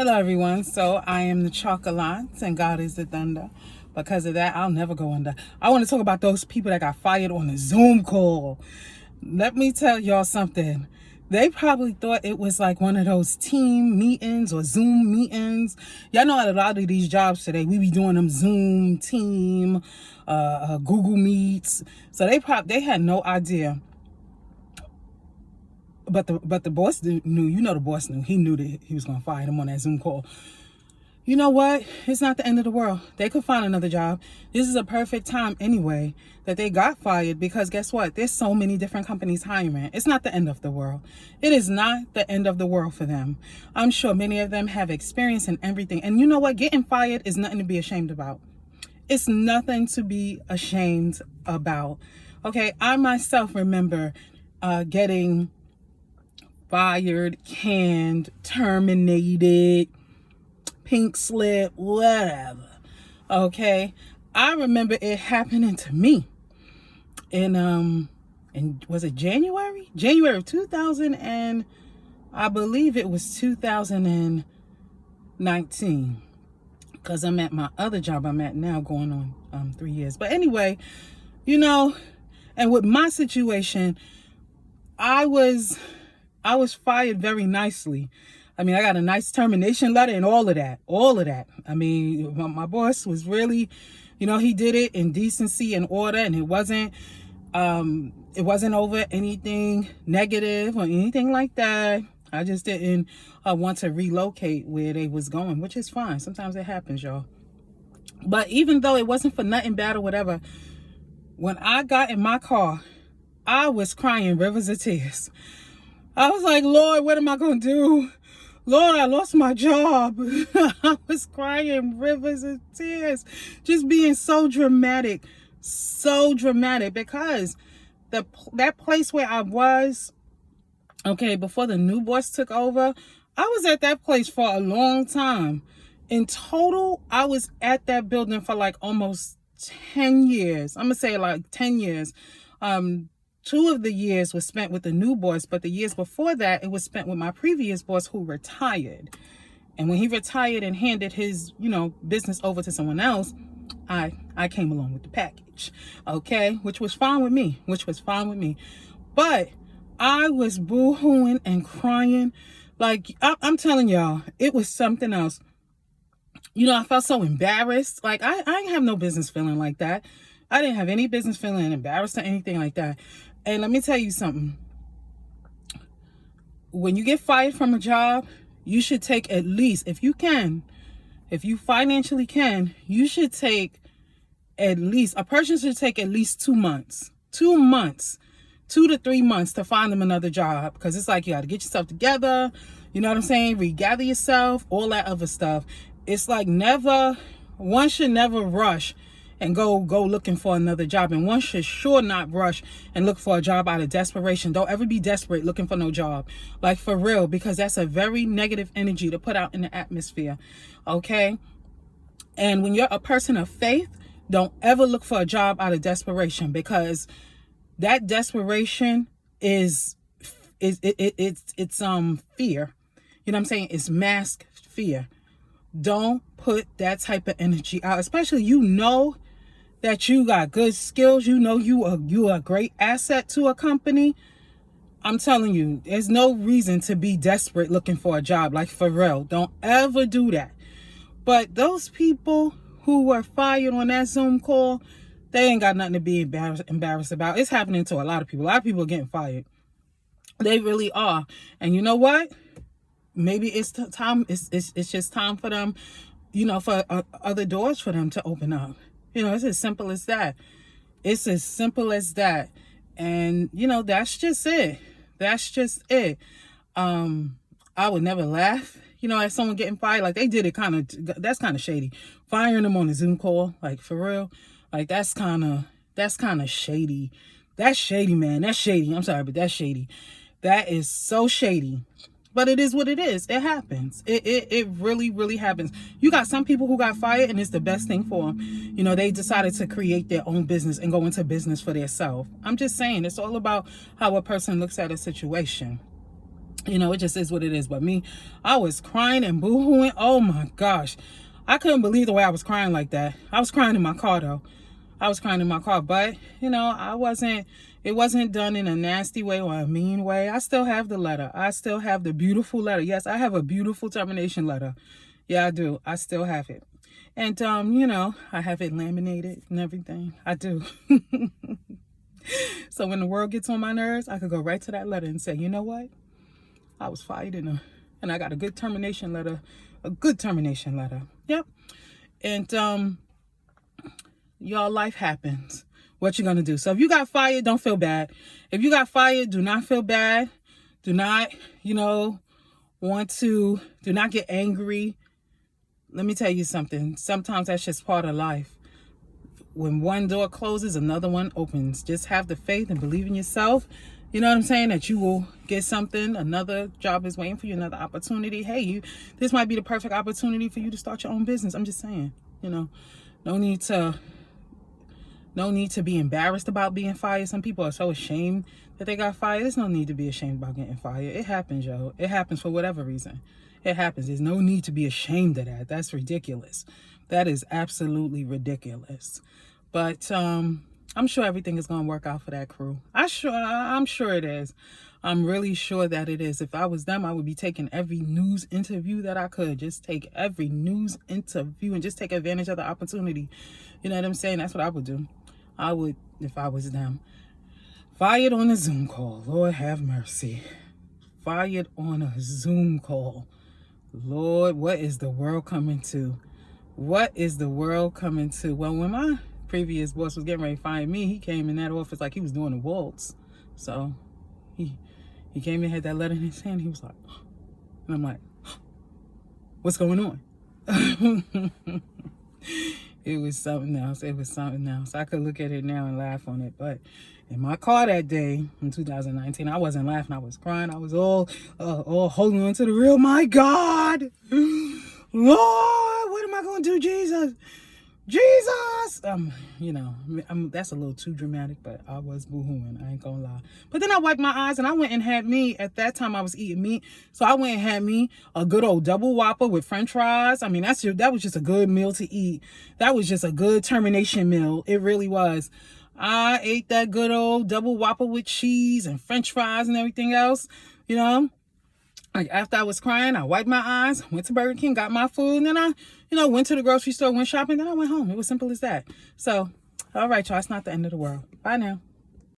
Hello, everyone. So I am the chocolate and God is the thunder. Because of that, I'll never go under. I want to talk about those people that got fired on a Zoom call. Let me tell y'all something. They probably thought it was like one of those team meetings or Zoom meetings. Y'all know a lot of these jobs today, we be doing them Zoom, team, Google Meets. So they had no idea. But the boss knew. You know, the boss knew. He knew that he was gonna fire them on that Zoom call. You know what? It's not the end of the world. They could find another job. This is a perfect time anyway that they got fired, because guess what? There's so many different companies hiring. It's not the end of the world. It is not the end of the world for them. I'm sure many of them have experience in everything. And you know what? Getting fired is nothing to be ashamed about. It's nothing to be ashamed about. Okay, I myself remember getting fired, canned, terminated, pink slip, whatever. Okay, I remember it happening to me in was it January of 2000, and I believe it was 2019, because I'm at my other job I'm at now, going on 3 years. But anyway, you know, and with my situation, I was fired very nicely. I mean, I got a nice termination letter and all of that. I mean, my boss was really, he did it in decency and order, and it wasn't over anything negative or anything like that. I just didn't want to relocate where they was going, which is fine. Sometimes it happens, y'all. But even though it wasn't for nothing bad or whatever, when I got in my car, I was crying rivers of tears. I was like, Lord, what am I going to do? Lord, I lost my job. I was crying rivers of tears, just being so dramatic, because that place where I was, okay, before the new boss took over, I was at that place for a long time. In total, I was at that building for like almost 10 years. I'm going to say like 10 years. 2 of the years was spent with the new boss, but the years before that, it was spent with my previous boss, who retired. And when he retired and handed his, business over to someone else, I came along with the package, okay? Which was fine with me, But I was boo-hooing and crying. Like, I'm telling y'all, it was something else. I felt so embarrassed. Like, I didn't have no business feeling like that. I didn't have any business feeling embarrassed or anything like that. And let me tell you something. When you get fired from a job, you should take at least, if you financially can, you should take a person should take at least 2 months. 2 months. 2 to 3 months to find them another job. Because it's like you got to get yourself together. You know what I'm saying? Regather yourself, all that other stuff. It's like one should never rush and go looking for another job. And one should sure not rush and look for a job out of desperation. Don't ever be desperate looking for no job. Like, for real, because that's a very negative energy to put out in the atmosphere. Okay? And when you're a person of faith, don't ever look for a job out of desperation, because that desperation is fear. You know what I'm saying? It's masked fear. Don't put that type of energy out, especially that you got good skills. You are a great asset to a company. I'm telling you, there's no reason to be desperate looking for a job. Like, for real, don't ever do that. But those people who were fired on that Zoom call, they ain't got nothing to be embarrassed about. It's happening to a lot of people. A lot of people are getting fired. They really are. And you know what? Maybe it's time. It's just time for them, for other doors for them to open up. It's as simple as that. And, that's just it. I would never laugh, at someone getting fired. Like, they did it that's kind of shady. Firing them on a Zoom call, like, for real. Like, that's kind of shady. That's shady, man. That's shady. I'm sorry, but that's shady. That is so shady. But it is what it is. It happens. It really, really happens. You got some people who got fired, and it's the best thing for them. They decided to create their own business and go into business for themselves. I'm just saying, it's all about how a person looks at a situation. You know, it just is what it is. But me, I was crying and boo-hooing. Oh my gosh. I couldn't believe the way I was crying like that. I was crying in my car though. I was crying in my car, but you know, it wasn't done in a nasty way or a mean way. I still have the letter. I still have the beautiful letter. Yes, I have a beautiful termination letter. Yeah, I do. I still have it. And you know, I have it laminated and everything. I do. So when the world gets on my nerves, I could go right to that letter and say, you know what? I was fired and I got a good termination letter. A good termination letter. Yep. And y'all, life happens. What you gonna do? So if you got fired, don't feel bad. If you got fired, do not feel bad. Do not, you know, do not get angry. Let me tell you something. Sometimes that's just part of life. When one door closes, another one opens. Just have the faith and believe in yourself. You know what I'm saying? That you will get something. Another job is waiting for you, another opportunity. Hey, this might be the perfect opportunity for you to start your own business. I'm just saying, you know, no need to be embarrassed about being fired. Some people are so ashamed that they got fired. There's no need to be ashamed about getting fired. It happens, yo. It happens for whatever reason. It happens. There's no need to be ashamed of that. That's ridiculous. That is absolutely ridiculous. But I'm sure everything is going to work out for that crew. I'm sure it is. I'm really sure that it is. If I was them, I would be taking every news interview that I could. Just take every news interview and just take advantage of the opportunity. You know what I'm saying? That's what I would do. I would, if I was them. Fired on a Zoom call. Lord have mercy. Fired on a Zoom call. Lord, what is the world coming to? What is the world coming to? Well, when my previous boss was getting ready to fire me, he came in that office like he was doing a waltz. So he came in, had that letter in his hand. He was like, and I'm like, what's going on? It was something else. It was something else. I could look at it now and laugh on it. But in my car that day in 2019, I wasn't laughing. I was crying. I was all holding on to the real. My God, Lord, what am I going to do, Jesus? Jesus! You know, that's a little too dramatic, but I was boo-hooing. I ain't gonna lie. But then I wiped my eyes and I went and had me, at that time I was eating meat, so I went and had me a good old double Whopper with French fries. I mean, that was just a good meal to eat. That was just a good termination meal. It really was. I ate that good old double Whopper with cheese and French fries and everything else, you know. Like after I was crying, I wiped my eyes, went to Burger King, got my food, and then I, you know, went to the grocery store, went shopping, then I went home. It was simple as that. So, all right, y'all, it's not the end of the world. Bye now.